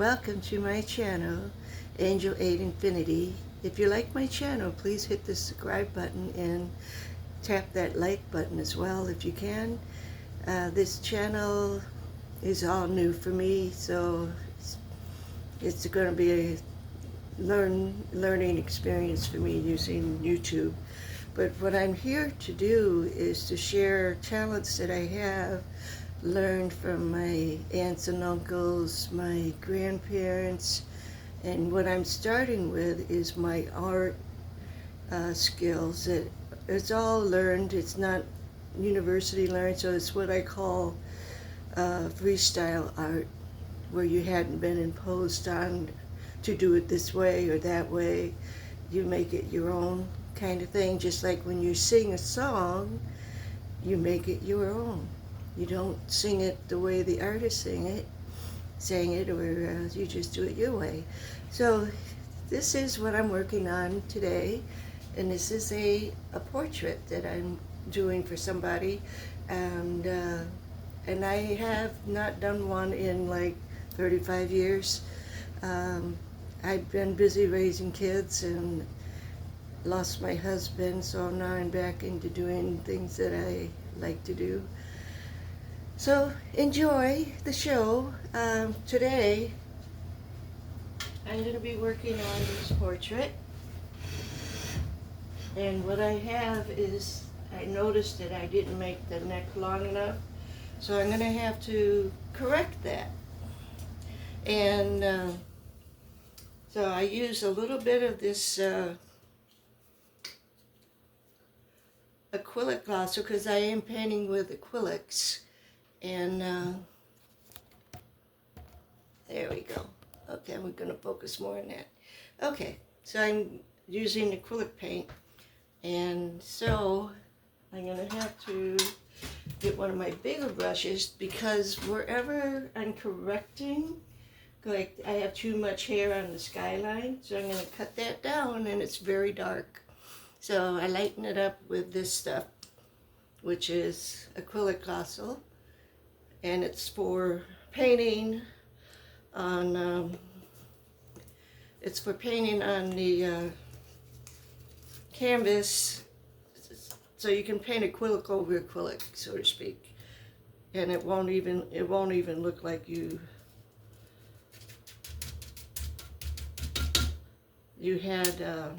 Welcome to my channel, Angel 8 Infinity. If you like my channel, please hit the subscribe button and tap that like button as well if you can. This channel is all new for me, so it's going to be a learning experience for me using YouTube. But what I'm here to do is to share talents that I have learned from my aunts and uncles, my grandparents, and what I'm starting with is my art skills. It's all learned. It's not university learned, so it's what I call freestyle art, where you hadn't been imposed on to do it this way or that way. You make it your own kind of thing, just like when you sing a song, you make it your own. You don't sing it the way the artist sang it, or you just do it your way. So this is what I'm working on today, and this is a portrait that I'm doing for somebody, and I have not done one in like 35 years. I've been busy raising kids and lost my husband, so now I'm back into doing things that I like to do. So enjoy the show. Today I'm going to be working on this portrait, and what I have is I noticed that I didn't make the neck long enough, so I'm going to have to correct that. And so I use a little bit of this acrylic gloss because I am painting with acrylics. And there we go. Okay, we're going to focus more on that. Okay, so I'm using acrylic paint, and so I'm going to have to get one of my bigger brushes, because wherever I'm correcting, like I have too much hair on the skyline, so I'm going to cut that down, and it's very dark. So I lighten it up with this stuff, which is acrylic gloss, and it's for painting on the canvas, so you can paint acrylic over acrylic, so to speak, and it won't even look like you had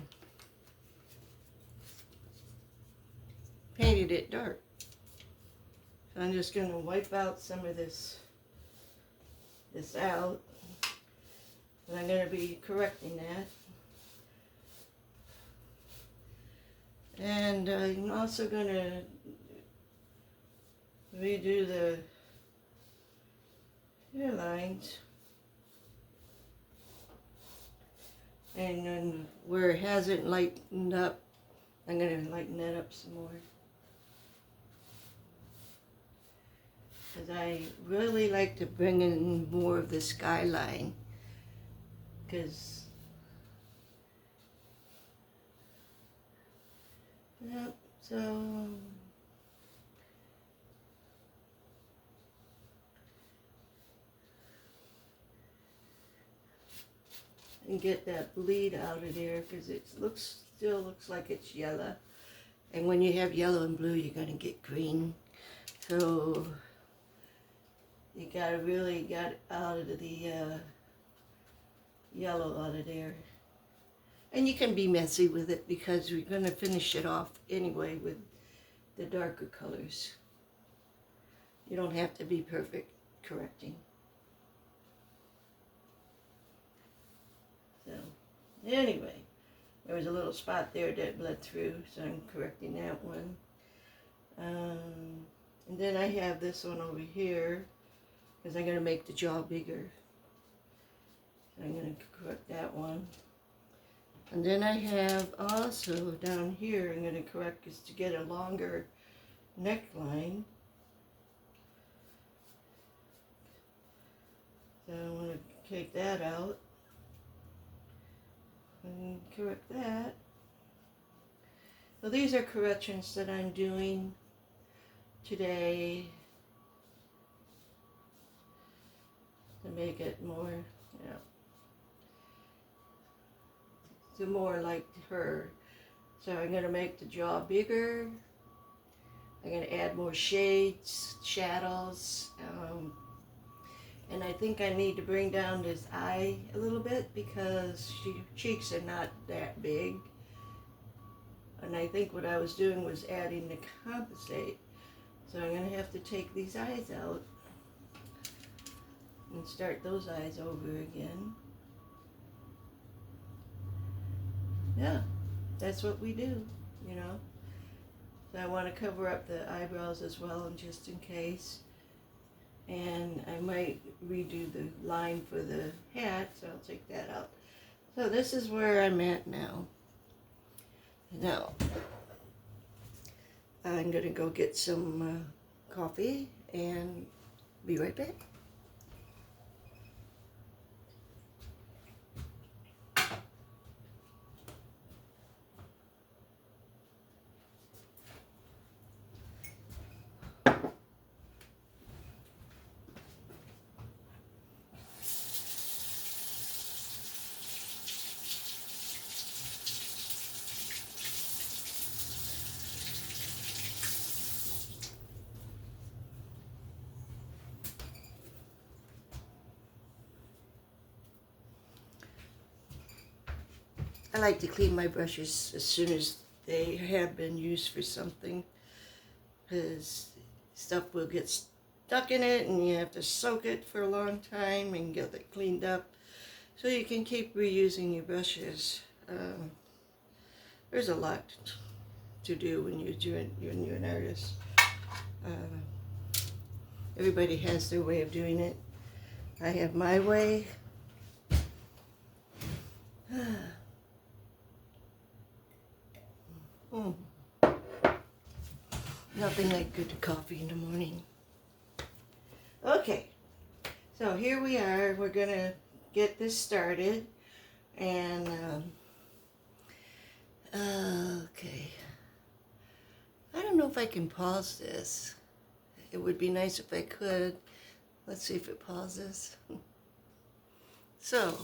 painted it dark. So I'm just going to wipe out some of this out, and I'm going to be correcting that. And I'm also going to redo the hairlines, and then where it hasn't lightened up, I'm going to lighten that up some more. Because I really like to bring in more of the skyline, because yep, so and get that bleed out of there, because it still looks like it's yellow, and when you have yellow and blue, you're gonna get green. So you gotta really get out of the yellow out of there. And you can be messy with it, because we're gonna finish it off anyway with the darker colors. You don't have to be perfect correcting. So anyway, there was a little spot there that bled through, so I'm correcting that one. And then I have this one over here, because I'm going to make the jaw bigger. So I'm going to correct that one. And then I have also down here, I'm going to correct is to get a longer neckline. So I want to take that out and correct that. So these are corrections that I'm doing today to make it more Yeah. So more like her. So I'm going to make the jaw bigger. I'm going to add more shades, shadows. And I think I need to bring down this eye a little bit because cheeks are not that big. And I think what I was doing was adding the compensate. So I'm going to have to take these eyes out and start those eyes over again. Yeah, that's what we do, you know. So I want to cover up the eyebrows as well, and just in case. And I might redo the line for the hat, so I'll take that out. So this is where I'm at now. Now, I'm going to go get some coffee and be right back. I like to clean my brushes as soon as they have been used for something, because stuff will get stuck in it and you have to soak it for a long time and get it cleaned up so you can keep reusing your brushes. There's a lot to do when you're an artist. Everybody has their way of doing it. I have my way. Nothing like good coffee in the morning. Okay, so here we are. We're gonna get this started, and okay. I don't know if I can pause this. It would be nice if I could. Let's see if it pauses. So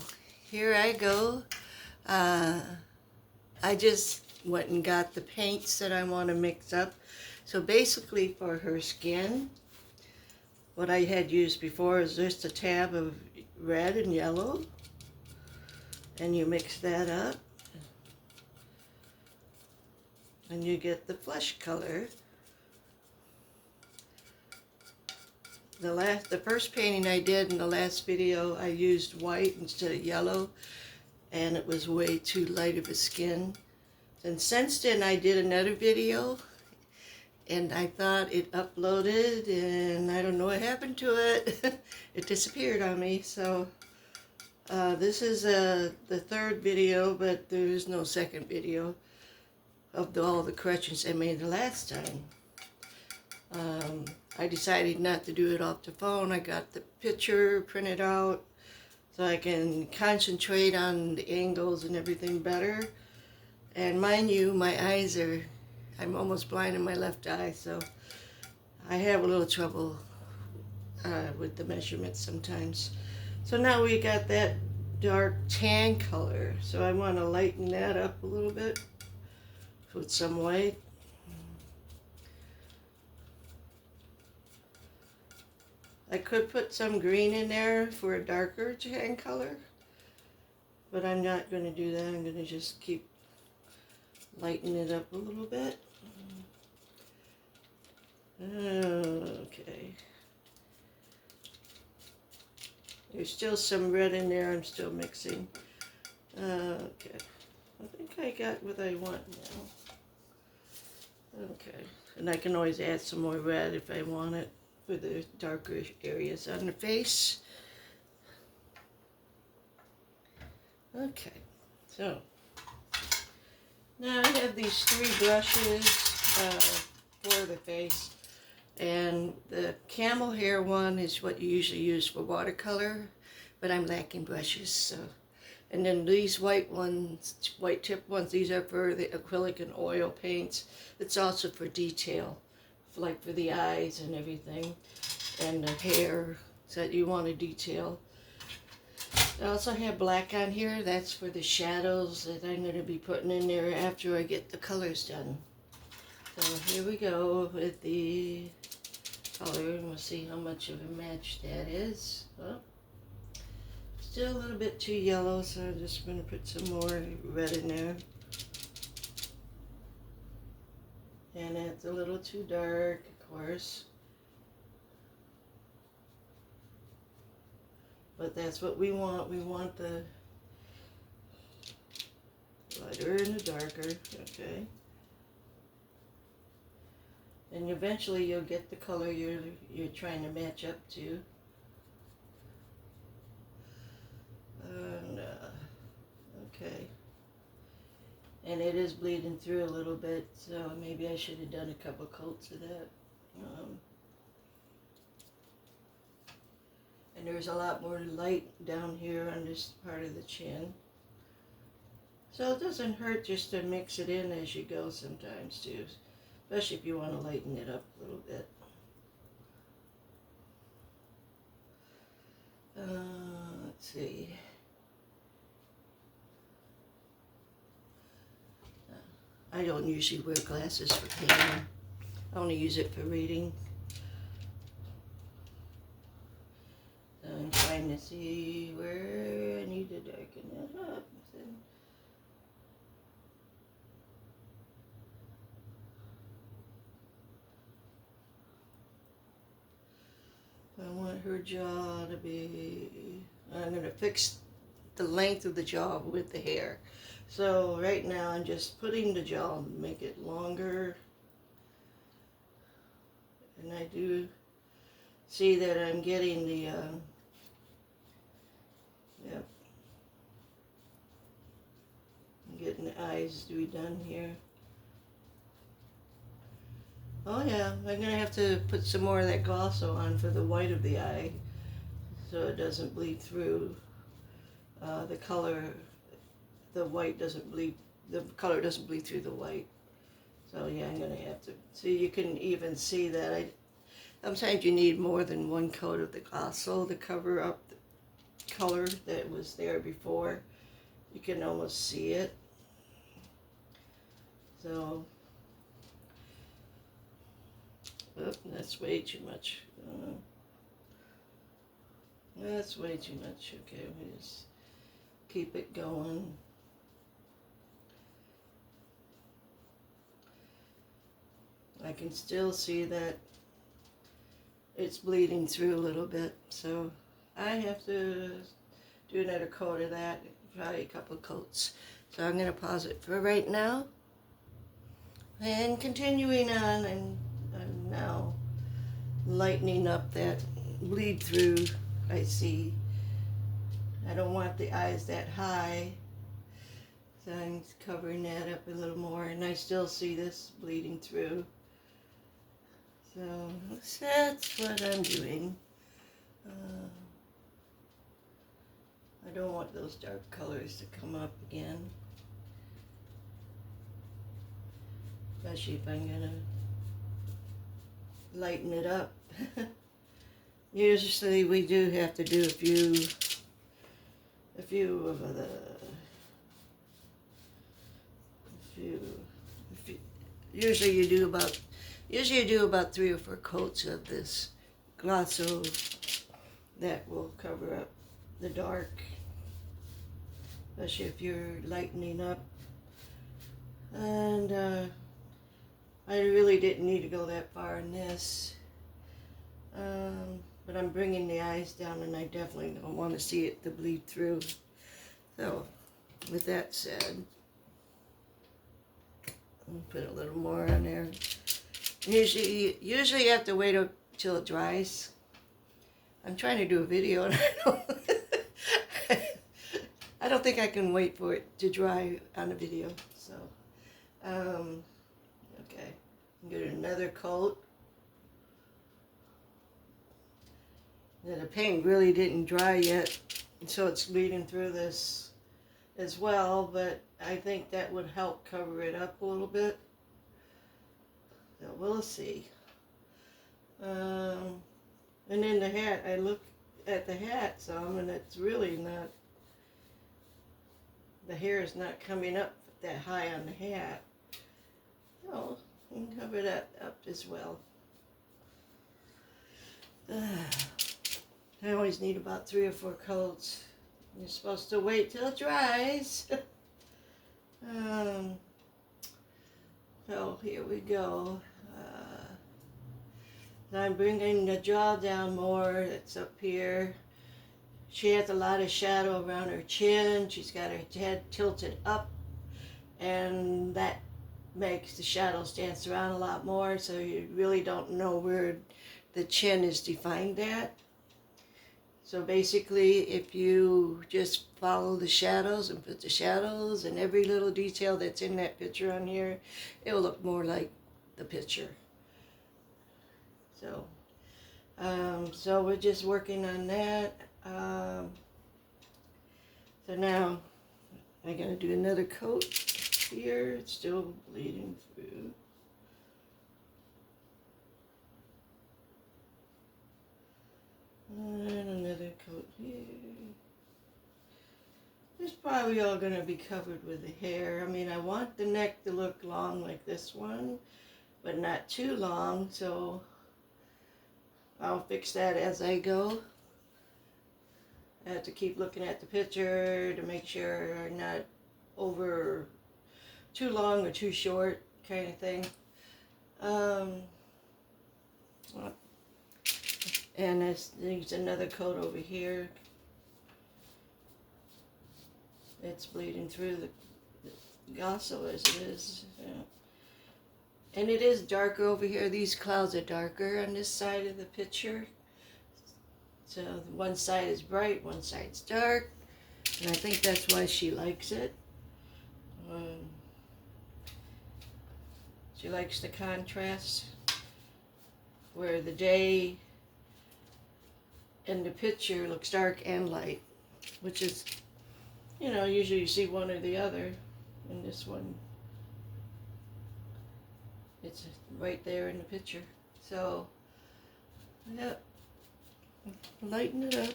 here I go. I just went and got the paints that I want to mix up. So basically for her skin, what I had used before is just a tab of red and yellow. And you mix that up. And you get the flesh color. The first painting I did in the last video, I used white instead of yellow, and it was way too light of a skin. And since then I did another video, and I thought it uploaded, and I don't know what happened to it. It disappeared on me. So this is the third video, but there is no second video of all the corrections I made the last time. I decided not to do it off the phone. I got the picture printed out so I can concentrate on the angles and everything better. And mind you, I'm almost blind in my left eye, so I have a little trouble with the measurements sometimes. So now we got that dark tan color, so I want to lighten that up a little bit with some white. I could put some green in there for a darker tan color, but I'm not going to do that. I'm going to just keep lightening it up a little bit. Okay. There's still some red in there I'm still mixing. Okay. I think I got what I want now. Okay. And I can always add some more red if I want it for the darker areas on the face. Okay. So now I have these 3 brushes for the face, and the camel hair one is what you usually use for watercolor, but I'm lacking brushes, so. And then these white ones, white tip ones, these are for the acrylic and oil paints. It's also for detail, like for the eyes and everything, and the hair that you want to detail. I also have black on here. That's for the shadows that I'm going to be putting in there after I get the colors done. So here we go with the color, and we'll see how much of a match that is. Well, still a little bit too yellow, so I'm just going to put some more red in there. And it's a little too dark, of course. But that's what we want. We want the lighter and the darker, okay? And eventually you'll get the color you're trying to match up to. And, okay. And it is bleeding through a little bit, so maybe I should have done a couple coats of that. And there's a lot more light down here on this part of the chin. So it doesn't hurt just to mix it in as you go sometimes too, especially if you want to lighten it up a little bit. Let's see. I don't usually wear glasses for painting. I only use it for reading. I'm trying to see where I need to darken that up. I want her jaw to be, I'm going to fix the length of the jaw with the hair. So right now I'm just putting the jaw, make it longer. And I do see that I'm getting the, yep. I'm getting the eyes to be done here. Oh yeah, I'm going to have to put some more of that Glosso on for the white of the eye so it doesn't bleed through. The color, the white doesn't bleed, the color doesn't bleed through the white. So yeah, I'm going to have to, so you can even see that. Sometimes you need more than one coat of the Glosso to cover up the color that was there before. You can almost see it. So, oh, that's way too much. That's way too much. Okay, we just keep it going. I can still see that it's bleeding through a little bit, so I have to do another coat of that, probably a couple of coats. So I'm going to pause it for right now. And continuing on, and I'm now lightening up that bleed through I see. I don't want the eyes that high, so I'm covering that up a little more, and I still see this bleeding through. So that's what I'm doing. I don't want those dark colors to come up again, especially if I'm gonna lighten it up. Usually we do have to do a few of the, usually you do about 3 or 4 coats of this Glosso that will cover up the dark, especially if you're lightening up. And I really didn't need to go that far in this, but I'm bringing the eyes down, and I definitely don't want to see it to bleed through. So with that said, I'll put a little more on there. Usually you have to wait until it dries. I'm trying to do a video, and I don't think I can wait for it to dry on a video. So, okay, I'm gonna do another coat. The paint really didn't dry yet, so it's bleeding through this as well, but I think that would help cover it up a little bit. So we'll see. And then the hat, I look at the hat some, and it's really not the hair is not coming up that high on the hat. So you can cover that up as well. I always need about 3 or 4 coats. You're supposed to wait till it dries. So here we go. I'm bringing the jaw down more. It's up here. She has a lot of shadow around her chin. She's got her head tilted up, and that makes the shadows dance around a lot more, so you really don't know where the chin is defined at. So basically, if you just follow the shadows and put the shadows and every little detail that's in that picture on here, it will look more like the picture. So, so we're just working on that. So now I gotta do another coat here. It's still bleeding through. And another coat here. It's probably all going to be covered with the hair. I mean, I want the neck to look long like this one, but not too long, so I'll fix that as I go. I have to keep looking at the picture to make sure I'm not over too long or too short kind of thing. And there's another coat over here. It's bleeding through the Gasso as it is. Yeah. And it is darker over here. These clouds are darker on this side of the picture. So one side is bright, one side's dark. And I think that's why she likes it. She likes the contrast where the day and the picture looks dark and light, which is, you know, usually you see one or the other. In this one, it's right there in the picture. So, yeah, lighten it up.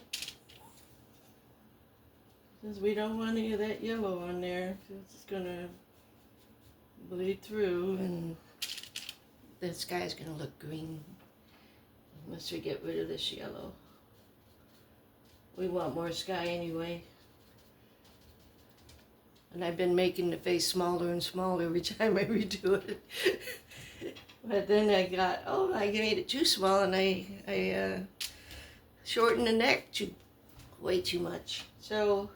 Since we don't want any of that yellow on there, it's gonna bleed through, and the sky's gonna look green unless we get rid of this yellow. We want more sky anyway. And I've been making the face smaller and smaller every time I redo it. But then I made it too small, and I shortened the neck way too much. So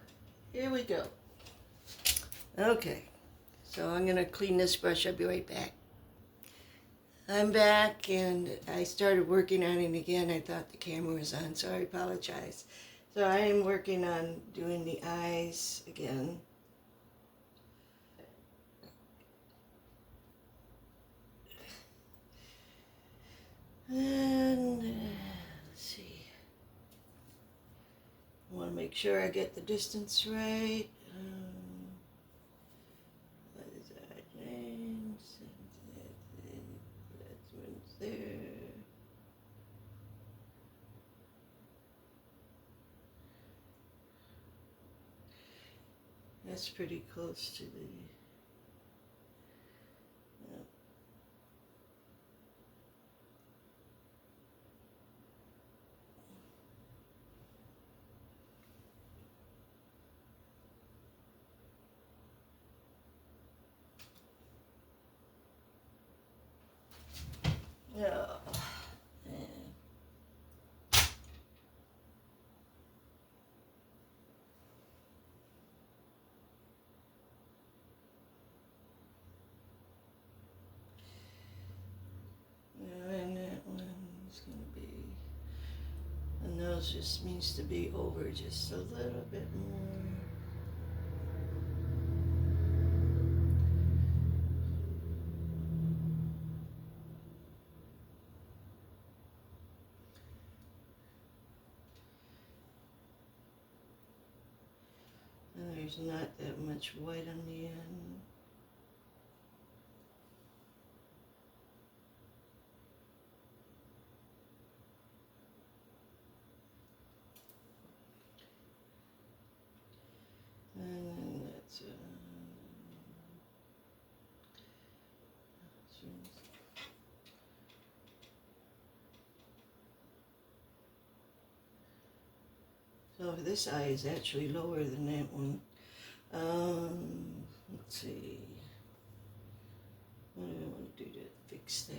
here we go. Okay, so I'm gonna clean this brush. I'll be right back. I'm back, and I started working on it again. I thought the camera was on, so I apologize. So I am working on doing the eyes again. And let's see. I want to make sure I get the distance right. That names. That's there. That's pretty close to the. Yeah. And that one's going to be, the nose just needs to be over just a little bit more. And there's not that much white on the end. And that's it. So this eye is actually lower than that one. Let's see. What do I want to do to fix that?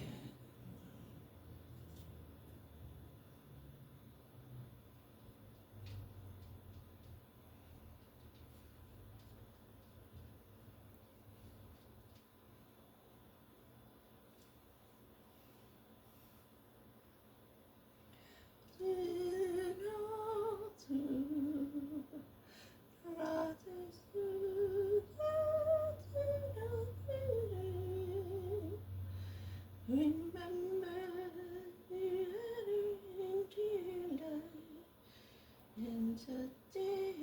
Remember the and today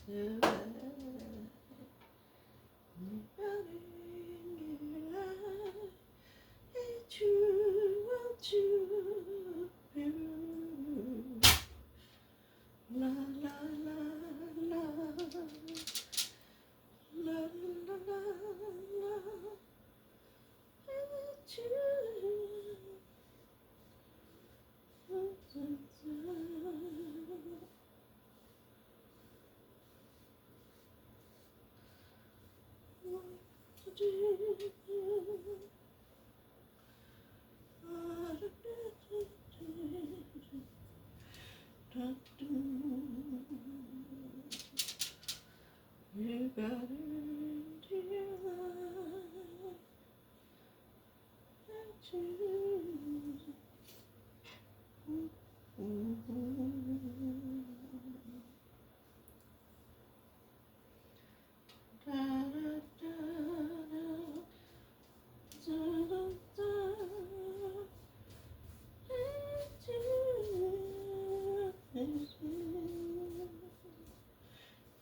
to la la la la la la la la. You got it into your life. I choose. Da, da, da, da, da, da.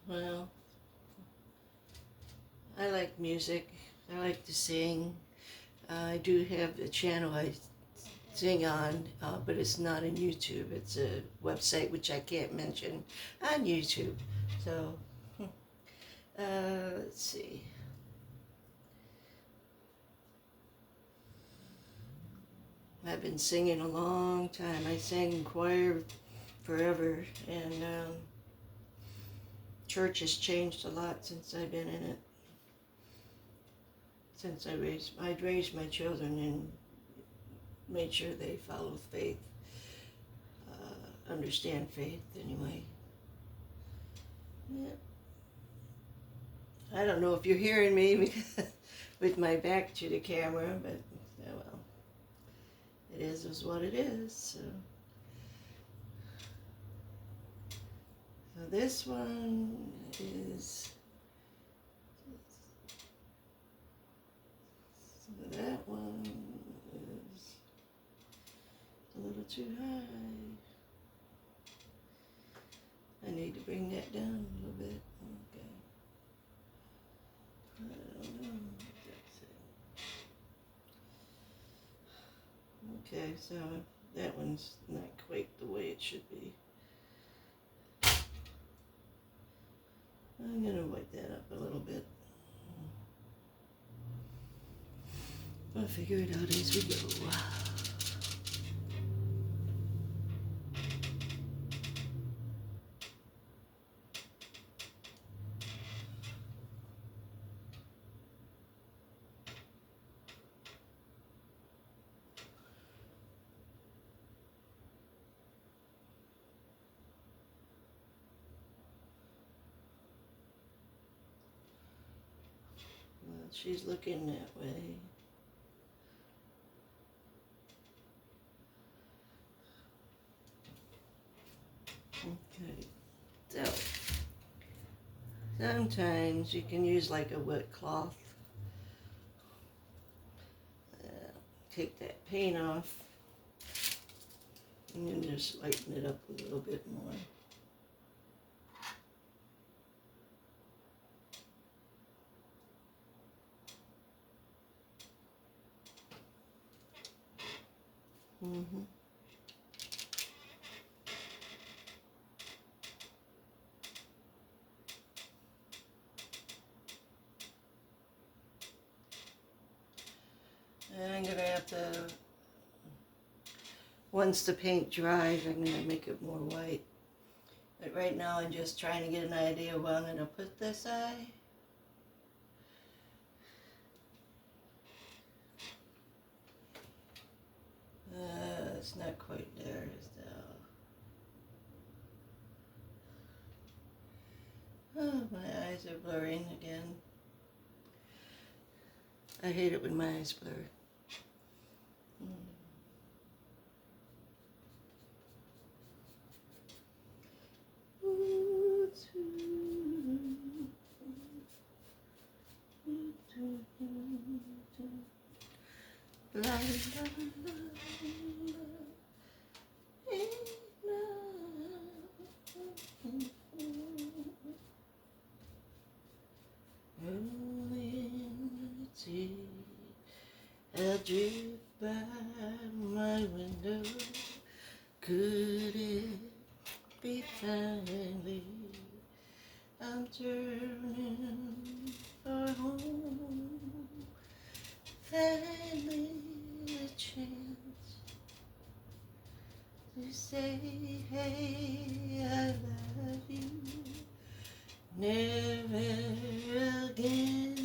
Well, I like music. I like to sing. I do have a channel I sing on, but it's not on YouTube. It's a website which I can't mention on YouTube. So, let's see. I've been singing a long time. I sang in choir forever, and church has changed a lot since I've been in it. Since I'd raised my children and made sure they follow faith, understand faith anyway. Yeah. I don't know if you're hearing me because with my back to the camera, but oh well. It is what it is. So this one is, so that one is a little too high. I need to bring that down a little bit. Okay. I don't know what that's it. Okay, so that one's not quite the way it should be. I'm going to wipe that up a little bit. I'll figure it out as we go. Well, she's looking that way. Okay, so sometimes you can use like a wet cloth. Take that paint off and then just lighten it up a little bit more. Mm-hmm. And I'm going to have to, once the paint dries, I'm going to make it more white. But right now I'm just trying to get an idea of where I'm going to put this eye. It's not quite there, though. Oh, my eyes are blurring again. I hate it when my eyes blur. La, la, la, I'll drift by my window. Could it be finally? I'm turning for home. Finally, a chance to say, hey, I love you. Never again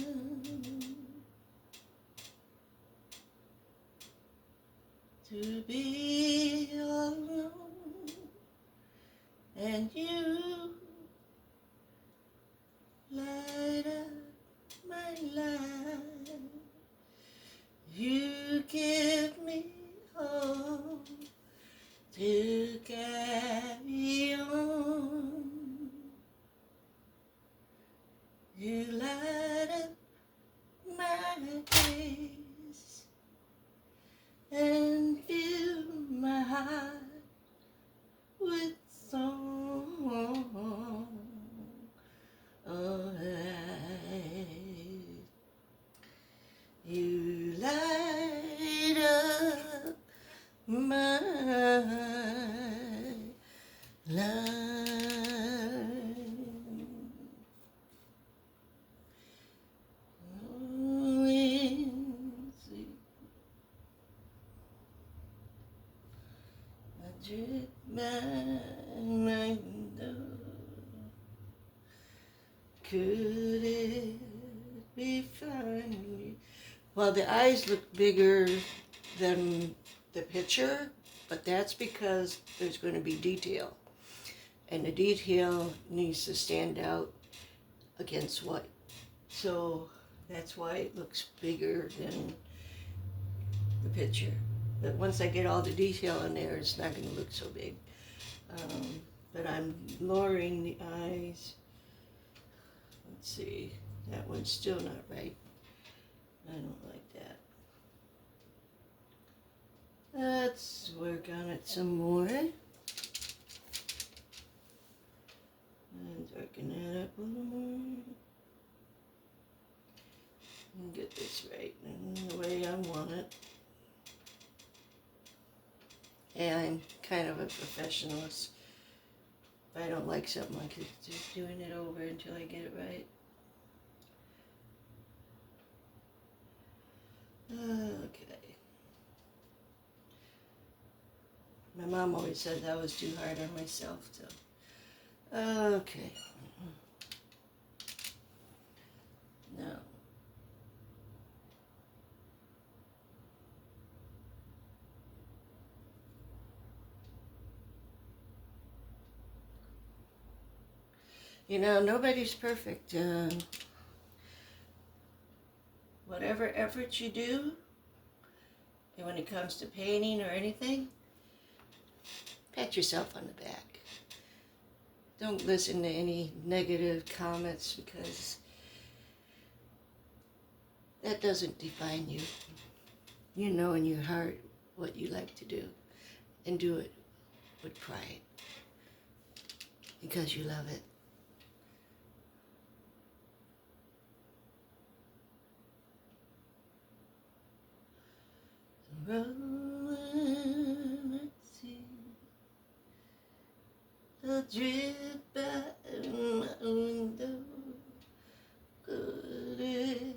to be alone, and you light up my life. You give me hope to carry on. You light up my days and fill my heart with song. Oh, you light up my life. Drift by my window. Could it be finally? Well, the eyes look bigger than the picture, but that's because there's going to be detail. And the detail needs to stand out against white. So that's why it looks bigger than the picture. But once I get all the detail in there, it's not going to look so big. But I'm lowering the eyes. Let's see, that one's still not right. I don't like that. Let's work on it some more. And darken that up a little more. And get this right in the way I want it. And I'm kind of a professionalist. If I don't like something, I keep just doing it over until I get it right. Okay. My mom always said that was too hard on myself, so. Okay. Now. You know, nobody's perfect. Whatever effort you do, and when it comes to painting or anything, pat yourself on the back. Don't listen to any negative comments because that doesn't define you. You know in your heart what you like to do, and do it with pride because you love it. Rolling, let's see, a drip by my window. Could it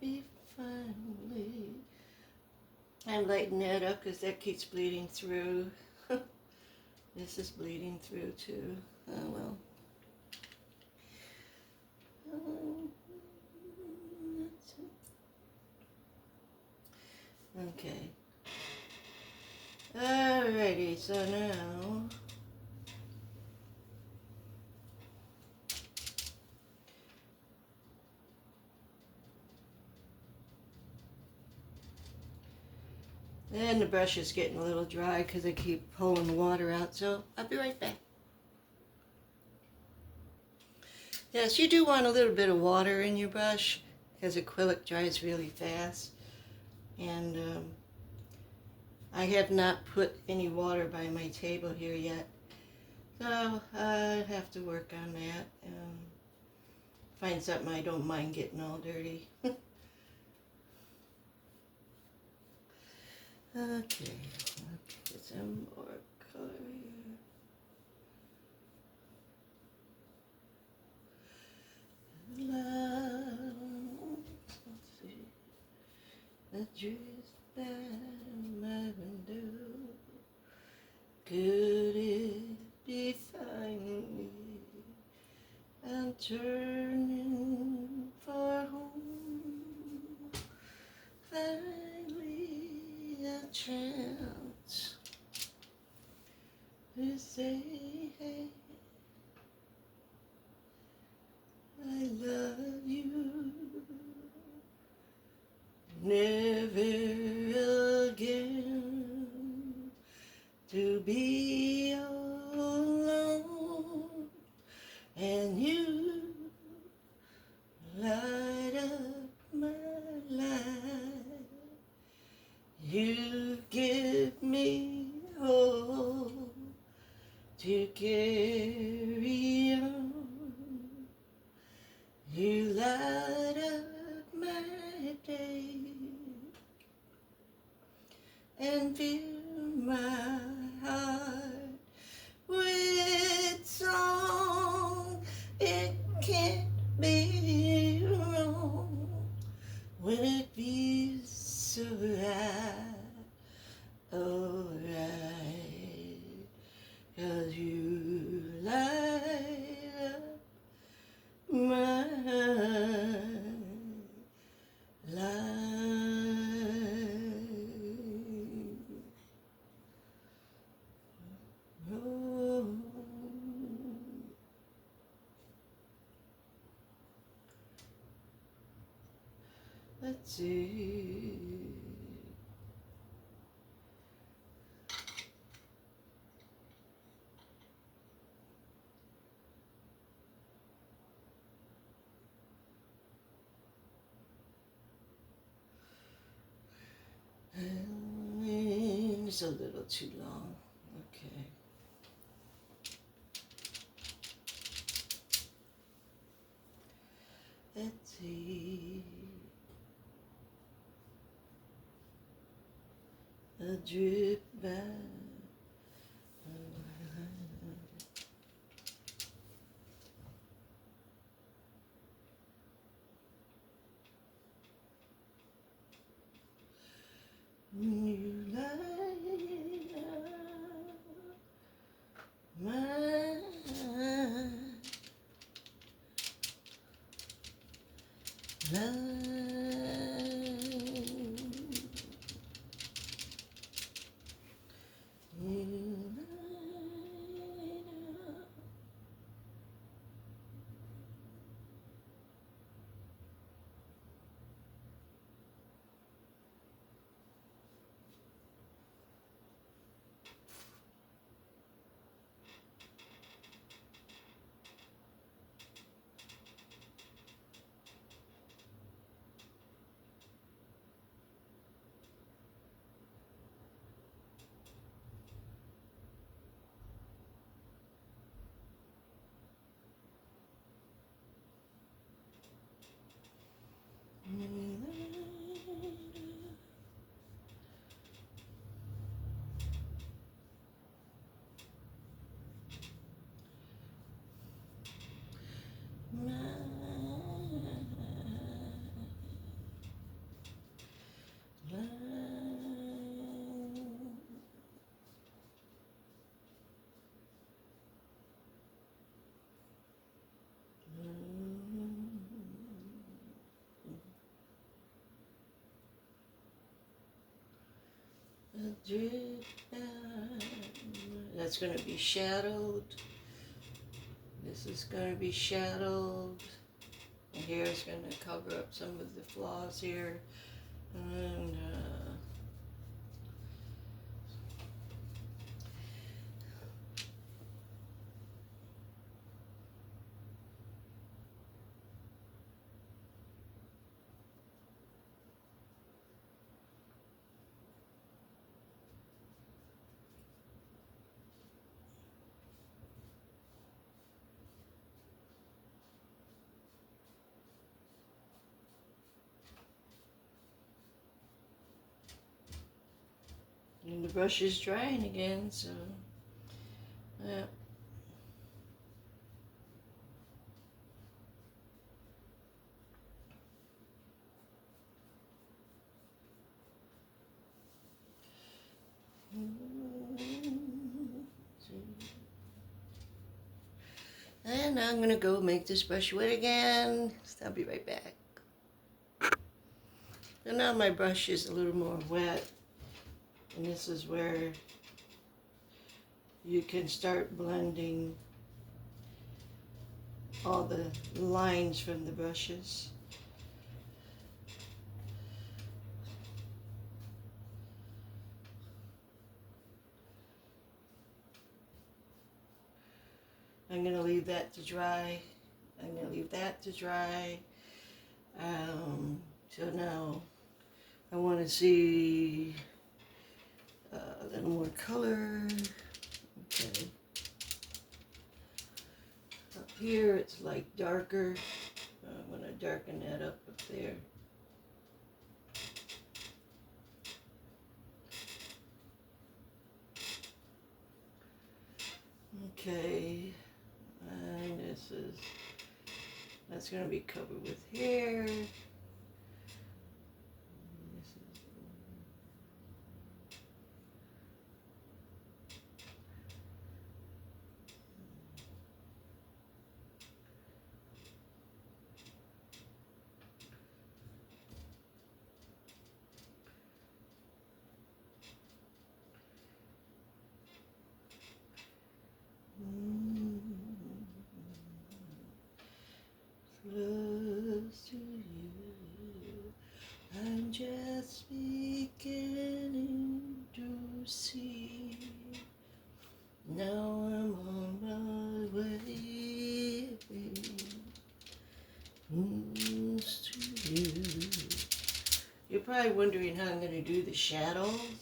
be finally? I lighten that up because that keeps bleeding through. This is bleeding through too. Oh well. Okay. Alrighty, so now and the brush is getting a little dry because I keep pulling the water out, so I'll be right back. Yes, you do want a little bit of water in your brush because acrylic dries really fast. And I have not put any water by my table here yet. So I have to work on that. Find something I don't mind getting all dirty. Okay, let's get some more color here. Let's see. The trees by my window. Could it be finally? I'm turning for home. Finally a chance to say, hey, I love you. Never again to be alone. And you light up my life. You give me hope to carry on. You light up my day and fill my heart with song. It can't be wrong when it feels so right, alright, 'cause you light up my life. Oh. Let's see. It's a little too long. Okay. Let's see. A drip by. You light up my life. You light up. Drip down. That's going to be shadowed. This is going to be shadowed. And here is going to cover up some of the flaws here. And the brush is drying again, so yeah. And I'm gonna go make this brush wet again. So I'll be right back. And now my brush is a little more wet. And this is where you can start blending all the lines from the brushes. I'm going to leave that to dry. I'm going to leave that to dry. So now I want to see a little more color. Okay. Up here it's like darker. I'm going to darken that up there. Okay. And that's going to be covered with hair. Close to you, I'm just beginning to see. Now I'm on my way. Close to you. You're probably wondering how I'm going to do the shadows,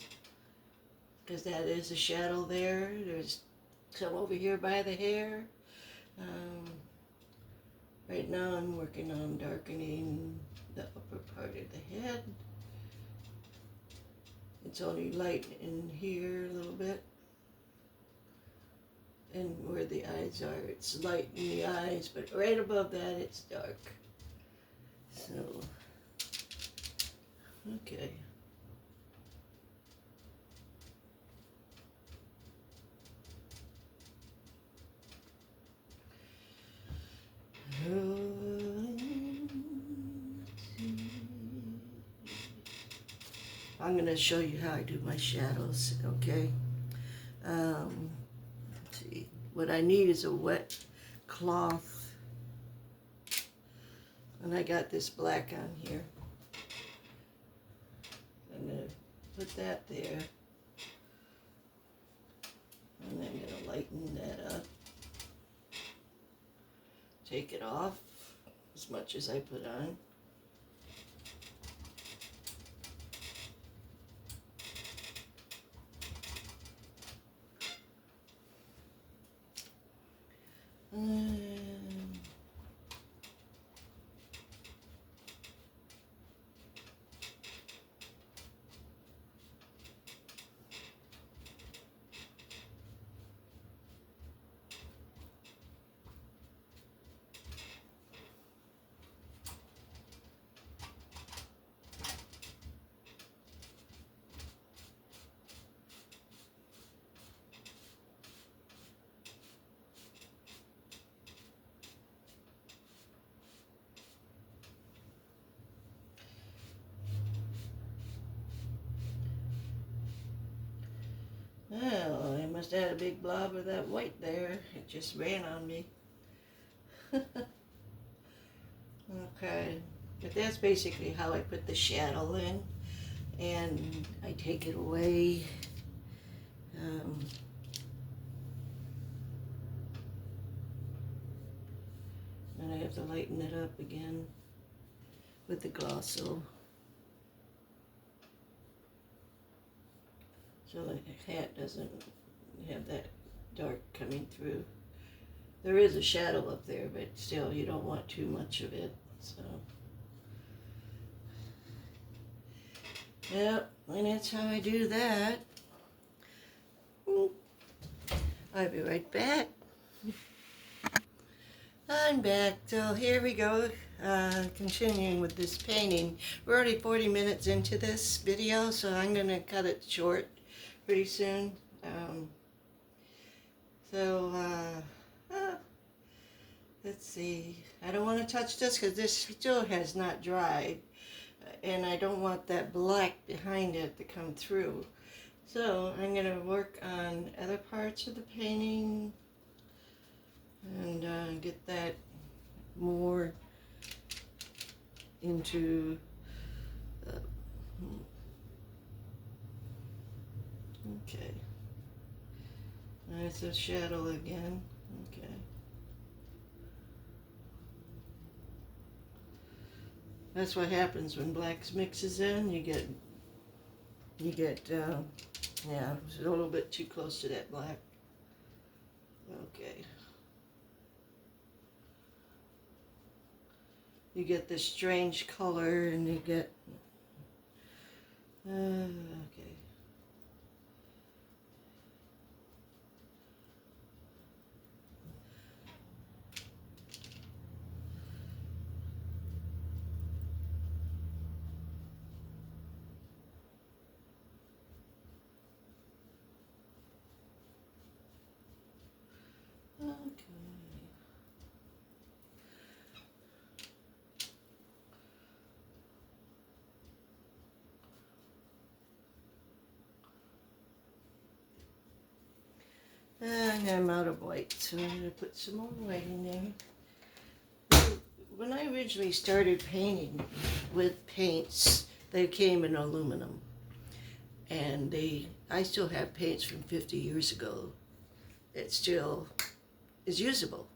because that is a shadow there. There's some over here by the hair. Right now I'm working on darkening the upper part of the head. It's only light in here a little bit. And where the eyes are, it's light in the eyes, but right above that it's dark. So, okay. I'm going to show you how I do my shadows, okay? Let's see. What I need is a wet cloth. And I got this black on here. I'm going to put that there. And I'm going to lighten that up. Take it off as much as I put on. must have had a big blob of that white there. It just ran on me. Okay, but that's basically how I put the shadow in, and I take it away. And I have to lighten it up again with the Glosso, so the hat doesn't have that dark coming through. There is a shadow up there, but still, you don't want too much of it. So, yep, and that's how I do that. I'll be right back. I'm back. So here we go, continuing with this painting. We're already 40 minutes into this video, so I'm going to cut it short pretty soon. Let's see. I don't want to touch this because this still has not dried, and I don't want that black behind it to come through. So I'm going to work on other parts of the painting and get that more into okay. There's a shadow again. Okay. That's what happens when blacks mixes in. You get yeah, it's a little bit too close to that black. Okay. You get this strange color, and you get okay. Okay. And I'm out of white, so I'm going to put some more white in there. When I originally started painting with paints, they came in aluminum. And I still have paints from 50 years ago that still is usable.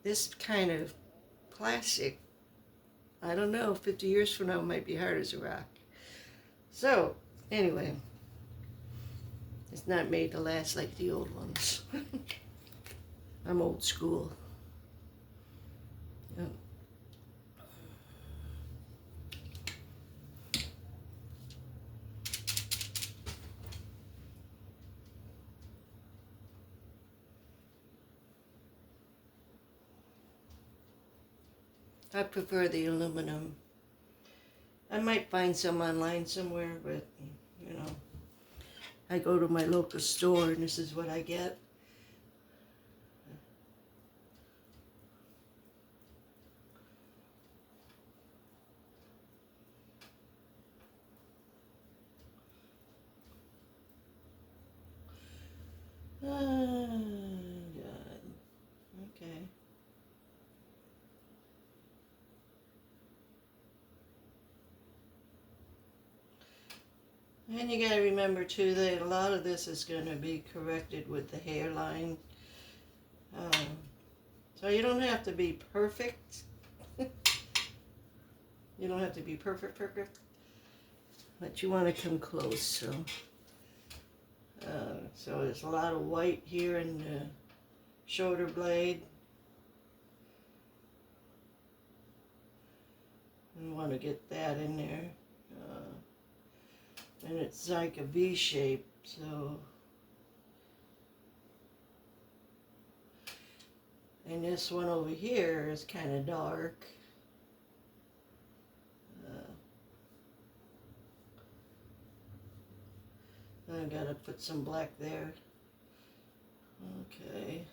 This kind of plastic, I don't know, 50 years from now might be hard as a rock. So, anyway, it's not made to last like the old ones. I'm old school. Yep. I prefer the aluminum. I might find some online somewhere, but, you know, I go to my local store and this is what I get. God. Okay. And you gotta remember too that a lot of this is gonna be corrected with the hairline. So you don't have to be perfect. You don't have to be perfect, but you want to come close. So there's a lot of white here in the shoulder blade. You want to get that in there. And it's like a V shape, so. And this one over here is kind of dark. I gotta put some black there. Okay.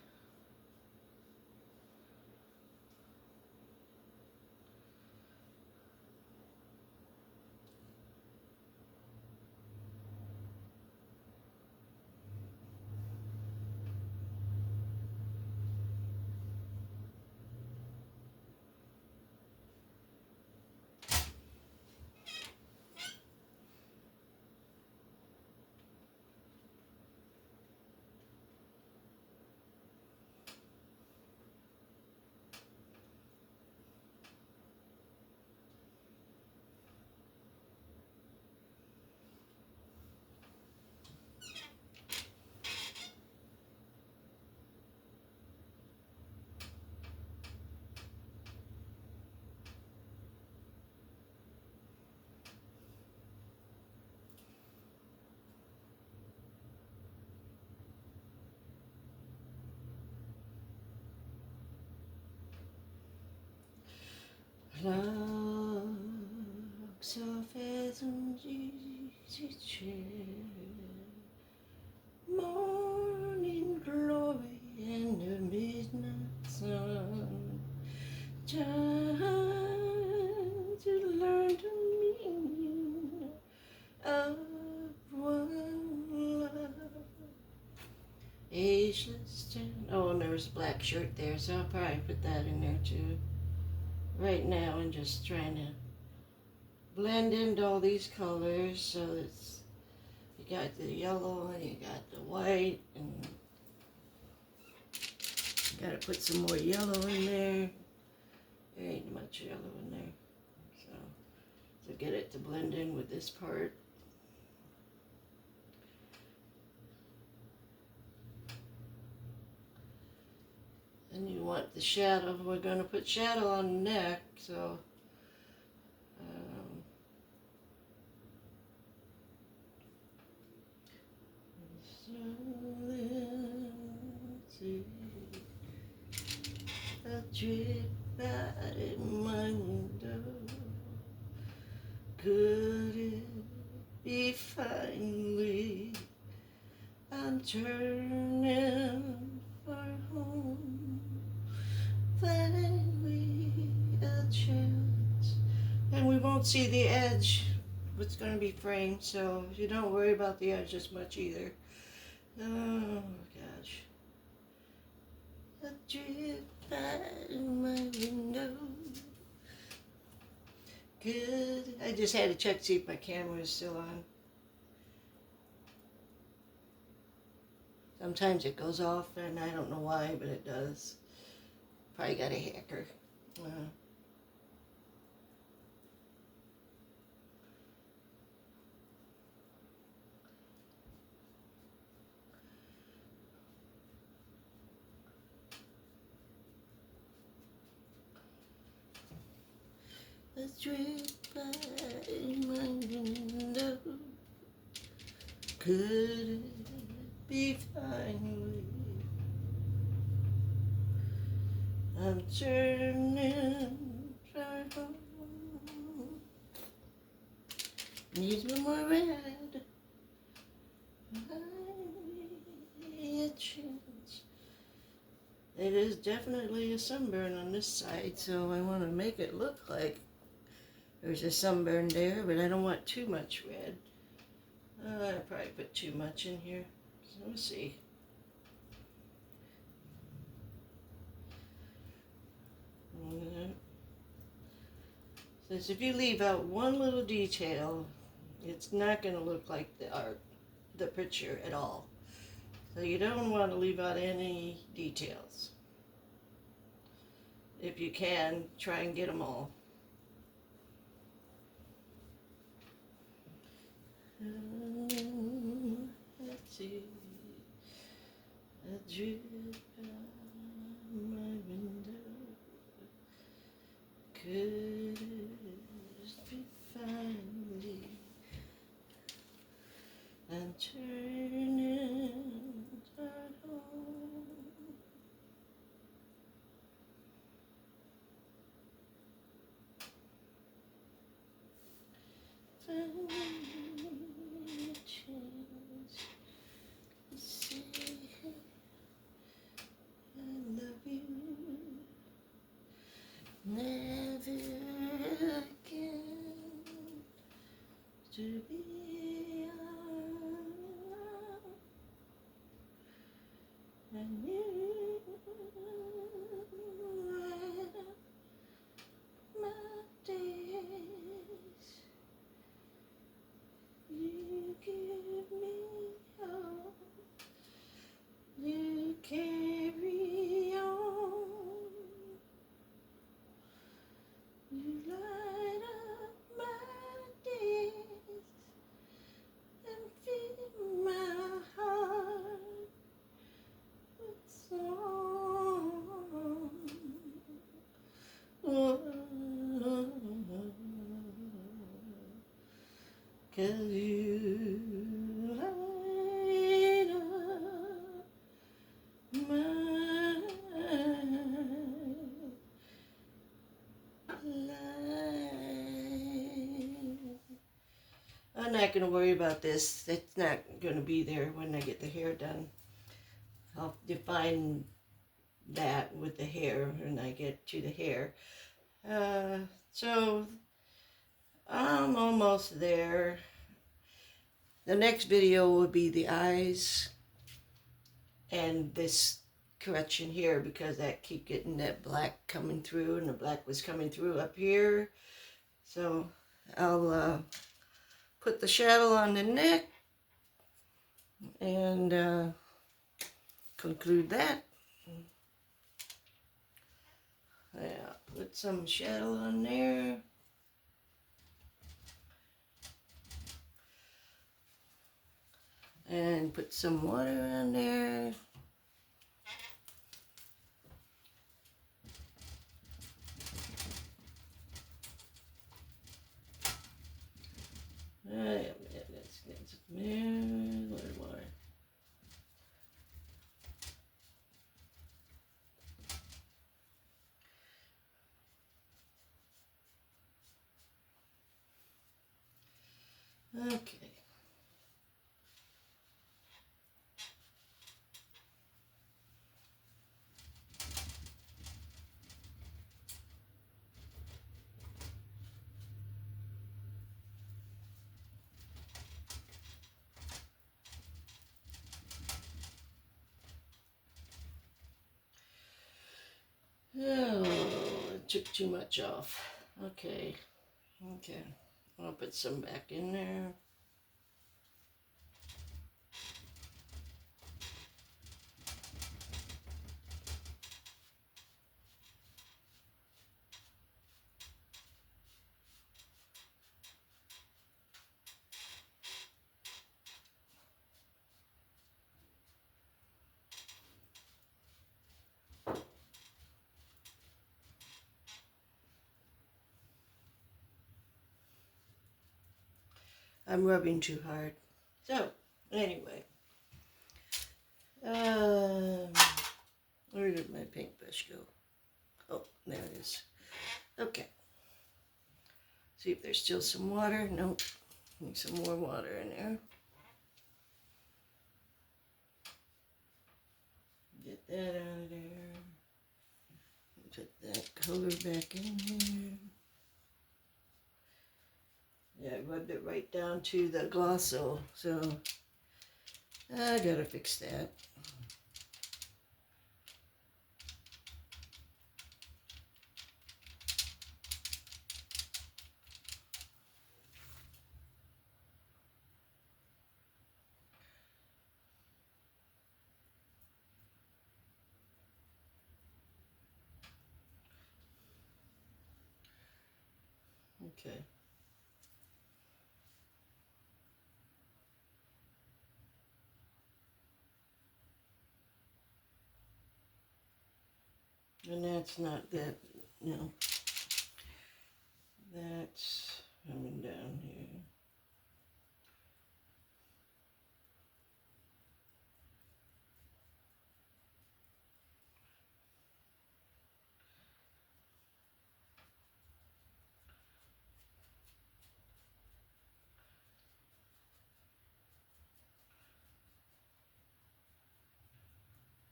Clocks off as an easy chair, morning glory and the midnight sun. Time to learn the meaning of one love. Ageless ten. Oh, and there's a black shirt there, so I'll probably put that in there too. Right now, I'm just trying to blend into all these colors, so it's you got the yellow and you got the white, and you gotta put some more yellow in there. There ain't much yellow in there, so get it to blend in with this part. And you want the shadow. We're going to put shadow on the neck, so a drip by my window. Could it be finally? I'm turning for home. Finally, a chance. And we won't see the edge. It's going to be framed, so you don't worry about the edge as much either. Oh gosh. A drip by my window. Good. I just had to check to see if my camera is still on. Sometimes it goes off and I don't know why, but it does. Probably got a hacker. A drip by my window. Could it be finally? I'm turning for home. Needs one more red. A chance. It is definitely a sunburn on this side, so I want to make it look like there's a sunburn there, but I don't want too much red. I probably put too much in here, so we'll see. Says if you leave out one little detail, it's not going to look like the art, the picture at all. So you don't want to leave out any details. If you can, try and get them all. Let's see. A drip out my window. Could it be finally? I'm turning toward home. Finally a chance to say I love you. Never again to be alone. And you my days not going to worry about this. It's not going to be there when I get the hair done. I'll define that with the hair when I get to the hair. So I'm almost there. The next video will be the eyes and this correction here, because I keep getting that black coming through, and the black was coming through up here. So I'll put the shadow on the neck and conclude that. Yeah, put some shadow on there. And put some water on there. Let's get some water. Okay. Oh, it took too much off. Okay. I'll put some back in there. I'm rubbing too hard. So, anyway. Where did my paintbrush go? Oh, there it is. Okay. See if there's still some water. Nope. Need some more water in there. Get that out of there. Put that color back in here. Yeah, I rubbed it right down to the Glosso, so I gotta fix that. Okay. And that's not that, no. That's coming down here.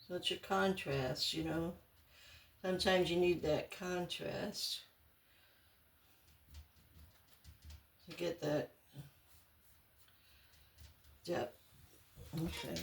Such a contrast, you know. Sometimes you need that contrast to get that depth. Okay.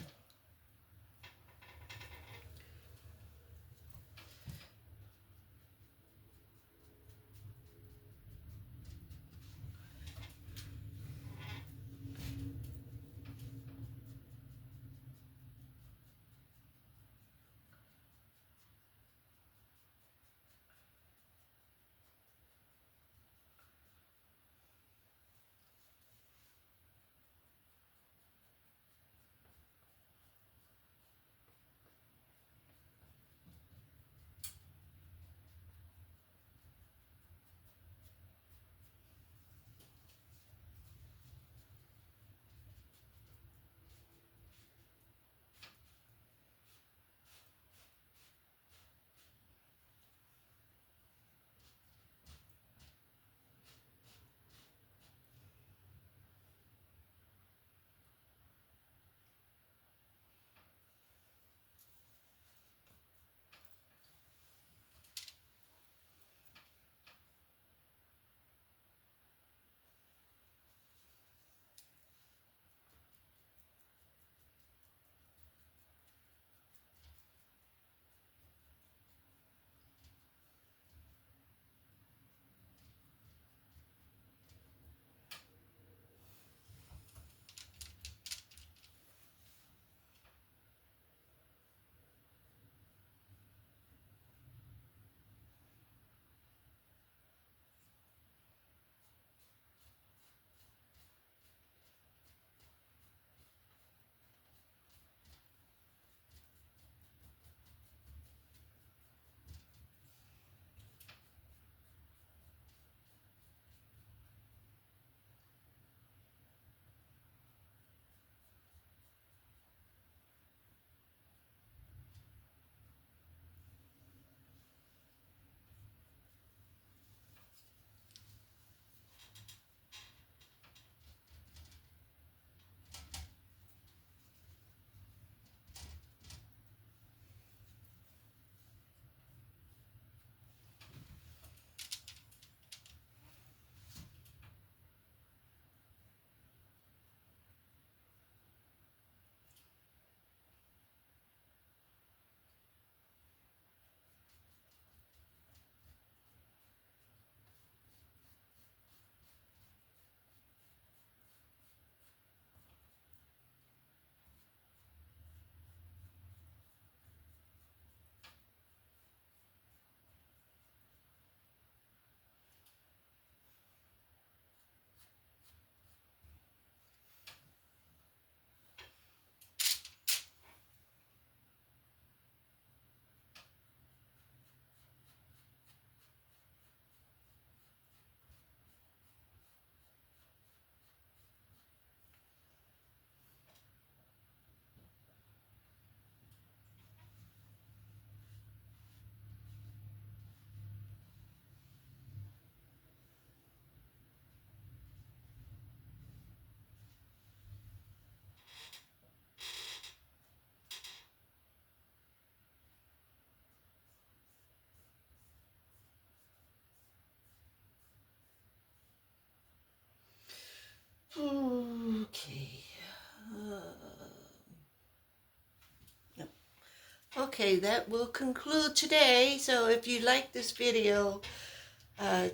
Okay, that will conclude today. So if you like this video,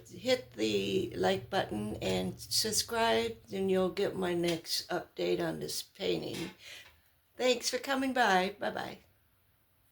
hit the like button and subscribe, and you'll get my next update on this painting. Thanks for coming by. Bye-bye.